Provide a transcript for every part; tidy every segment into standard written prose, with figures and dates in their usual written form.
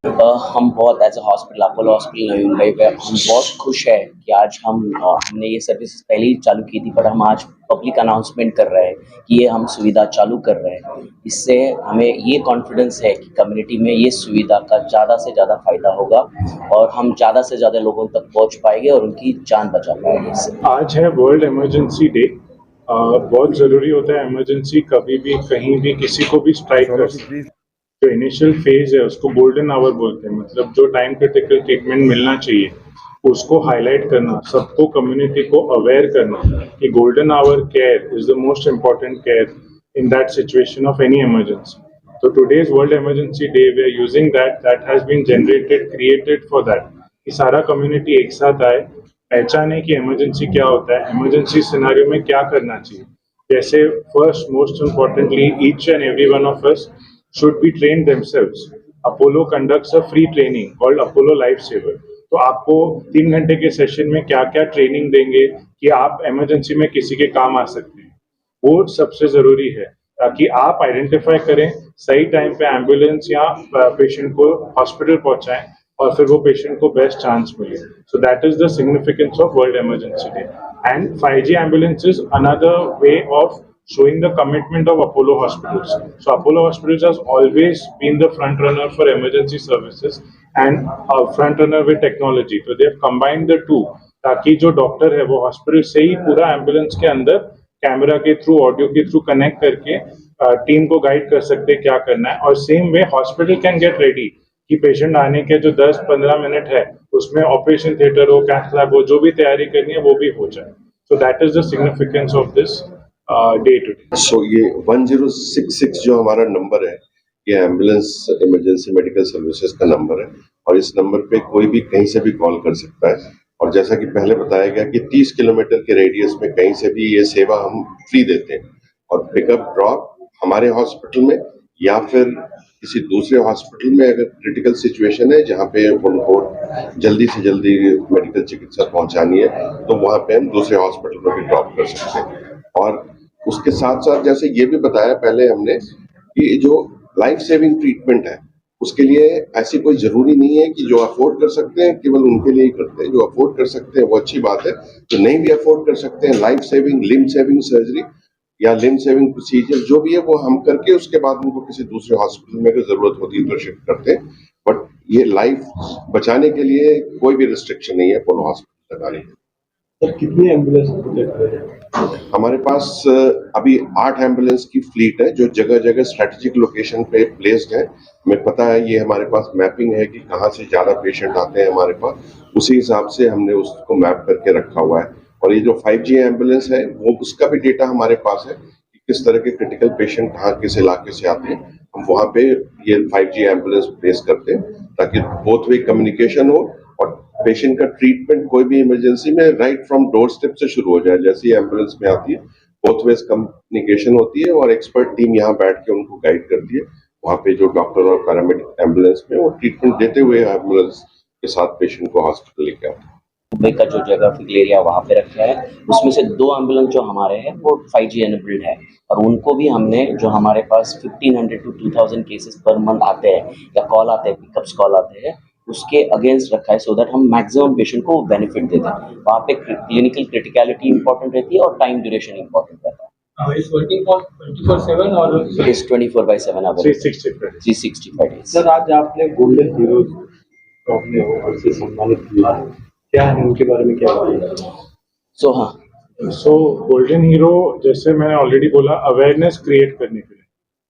हम बहुत as a hospital Apollo hospital Navi Mumbai पे हम बहुत खुश है कि आज हमने ये सर्विस पहले ही चालू की थी, पर हम आज पब्लिक अनाउंसमेंट कर रहे हैं कि ये हम सुविधा चालू कर रहे हैं। इससे हमें ये कॉन्फिडेंस है कि कम्युनिटी में ये सुविधा का ज़्यादा से ज़्यादा फ़ायदा होगा और हम ज़्यादा से ज़्यादा लोगों तक पहुँच पाएंगे और उनकी जान बचा पाएंगे इससे। आज है वर्ल्ड इमरजेंसी डे। बहुत ज़रूरी होता है इमरजेंसी कभी भी कहीं भी किसी को भी स्ट्राइक कर सकती है। जो इनिशियल फेज है उसको गोल्डन आवर बोलते हैं, मतलब जो टाइम क्रिटिकल ट्रीटमेंट मिलना चाहिए उसको हाईलाइट करना, सबको कम्युनिटी को अवेयर करना कि golden hour care is the most important care in that situation of any emergency. So today's World Emergency Day, we are using that has been generated, created for that. कि सारा community एक साथ आए, पहचाने कि emergency क्या होता है, इमरजेंसी सिनेरियो में क्या करना चाहिए. जैसे first most importantly each and every one of us should be trained themselves. Apollo conducts a free training called Apollo Lifesaver. तो आपको 3 घंटे के सेशन में क्या क्या ट्रेनिंग देंगे कि आप इमरजेंसी में किसी के काम आ सकते हैं, वो सबसे जरूरी है ताकि आप आइडेंटिफाई करें, सही टाइम पे एम्बुलेंस या पेशेंट को हॉस्पिटल पहुंचाएं और फिर वो पेशेंट को बेस्ट चांस मिले. सो that is the significance of world emergency day. And 5G ambulance is another way of showing the commitment of Apollo Hospitals. So Apollo Hospitals has always been the front runner for emergency services and a front runner with technology. So they have combined the two ताकि जो doctor है वो hospital से ही पूरा ambulance के अंदर camera के through, audio के थ्रू कनेक्ट करके टीम को गाइड कर सकते हैं क्या करना है. और same way hospital can get ready कि पेशेंट आने के जो 10-15 मिनट है उसमें ऑपरेशन थिएटर हो, कैथ लैब हो, जो भी तैयारी करनी है वो भी हो जाए. So that is the significance of this day today. सो ये 1066 जो हमारा नंबर है, ये एम्बुलेंस इमरजेंसी मेडिकल सर्विसेज का नंबर है और इस नंबर पे कोई भी कहीं से भी कॉल कर सकता है. और जैसा कि पहले बताया गया कि 30 किलोमीटर के रेडियस में कहीं से भी ये सेवा हम फ्री देते हैं और पिकअप ड्रॉप हमारे हॉस्पिटल में या फिर किसी दूसरे हॉस्पिटल में अगर क्रिटिकल सिचुएशन है जहाँ पे उनको जल्दी से जल्दी मेडिकल चिकित्सा पहुंचानी है तो वहाँ पे हम दूसरे हॉस्पिटल में भी ड्रॉप कर सकते हैं. और उसके साथ साथ जैसे ये भी बताया पहले हमने कि जो लाइफ सेविंग ट्रीटमेंट है उसके लिए ऐसी कोई जरूरी नहीं है कि जो अफोर्ड कर सकते हैं केवल उनके लिए ही करते हैं. जो अफोर्ड कर सकते हैं वो अच्छी बात है, जो नहीं भी अफोर्ड कर सकते हैं लाइफ सेविंग, लिम सेविंग सर्जरी या लिम सेविंग प्रोसीजर जो भी है वो हम करके उसके बाद उनको किसी दूसरे हॉस्पिटल में अगर जरूरत होती है तो शिफ्ट करते हैं. बट ये लाइफ बचाने के लिए कोई भी रिस्ट्रिक्शन नहीं है अपोलो हॉस्पिटल लगाने की. कितनी एम्बुलेंस हमारे पास अभी 8 एम्बुलेंस की फ्लीट है जो जगह जगह स्ट्रेटेजिक लोकेशन पे प्लेस्ड है. हमें पता है, ये हमारे पास मैपिंग है कि कहाँ से ज्यादा पेशेंट आते हैं हमारे पास, उसी हिसाब से हमने उसको मैप करके रखा हुआ है. और ये जो 5G एम्बुलेंस है वो उसका भी डेटा हमारे पास है कि किस तरह के क्रिटिकल पेशेंट कहाँ किस इलाके से आते हैं. हम वहाँ पे ये 5G एम्बुलेंस प्लेस करते हैं ताकि बोथ वे कम्युनिकेशन हो और पेशेंट का ट्रीटमेंट कोई भी इमरजेंसी में राइट फ्रॉम डोर स्टेप से शुरू हो जाए. जैसे ही एम्बुलेंस में आती है बोथ वेज कम्युनिकेशन होती है और एक्सपर्ट टीम यहाँ बैठ के उनको गाइड करती है. वहाँ पे जो डॉक्टर और पैरामेडिक एम्बुलेंस में वो ट्रीटमेंट देते हुए एम्बुलेंस के साथ पेशेंट को हॉस्पिटल लेके आते हैं. मुंबई का जो जोग्राफिकल एरिया वहाँ पे रखा है उसमें से 2 एम्बुलेंस जो हमारे हैं वो 5G एनेबल्ड है और उनको भी हमने, जो हमारे पास 1500 to 2000 केसेस पर मंथ आते हैं या कॉल आते हैं, पिकअप्स कॉल आते हैं, उसके अगेंस्ट रखा है सो दैट हम मैक्सिमम पेशेंट को बेनिफिट देते हैं. वहाँ पे क्लिनिकल क्रिटिकलिटी इंपॉर्टेंट रहती है और टाइम ड्यूरेशन इंपॉर्टेंट रहता है. It's working for 24/7 और It is 24/7 available. 365 days. Sir आज आपने गोल्डन हीरोज अपने अवार्ड से सम्मानित किया है, क्या है उनके बारे में क्या बताएंगे? सो गोल्डन हीरो जैसे मैंने ऑलरेडी बोला अवेयरनेस क्रिएट करने के लिए,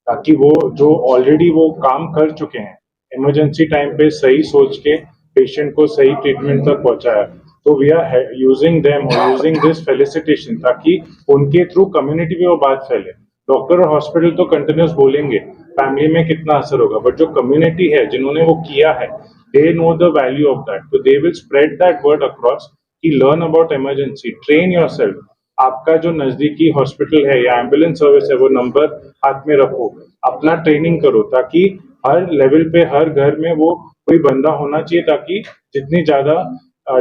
ताकि वो जो ऑलरेडी वो काम कर चुके हैं इमरजेंसी टाइम पे सही सोच के पेशेंट को सही ट्रीटमेंट तक पहुंचाया, तो वी आर यूजिंग देम और यूजिंग दिस फेलिसिटेशन ताकि उनके थ्रू कम्युनिटी में वो बात फैले. डॉक्टर और हॉस्पिटल तो कंटिन्यूस बोलेंगे फैमिली में कितना असर होगा, बट जो कम्युनिटी है जिन्होंने वो किया है they know the value of that, तो they will spread that word across कि learn about emergency, train yourself. आपका जो नजदीकी हॉस्पिटल है या एम्बुलेंस सर्विस है वो नंबर हाथ में रखो, अपना ट्रेनिंग करो ताकि हर लेवल पे हर घर में वो कोई बंदा होना चाहिए ताकि जितनी ज्यादा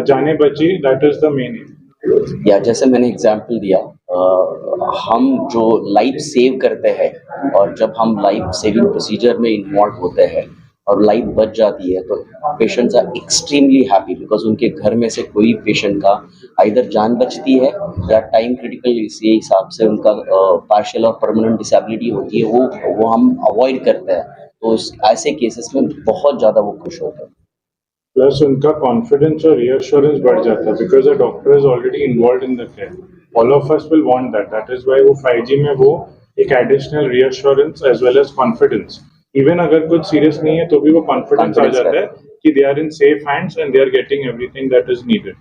जाने बची. That is the main M. या जैसे मैंने एग्जांपल दिया, हम जो लाइफ सेव करते हैं और जब हम लाइफ सेविंग प्रोसीजर में इन्वॉल्व होते हैं और लाइफ बच जाती है तो patients are extremely happy because उनके घर में से कोई पेशेंट का आइदर जान बचती है या टाइम क्रिटिकल इसी हिसाब से उनका पार्शियल और परमानेंट डिसेबिलिटी होती है वो हम अवॉइड करते हैं। तो ऐसे केसेस में बहुत ज़्यादा वो खुश होते हैं। प्लस उनका कॉन्फिडेंस और रियश्योरेंस बढ़ जाता है because the doctor is already involve in the care. All of us will want that is why वो 5G में वो एक additional reassurance as well as confidence, even अगर कुछ सीरियस नहीं है तो भी वो कॉन्फिडेंस आ Confidence जाता है कि they are in safe hands and they are getting everything that is needed.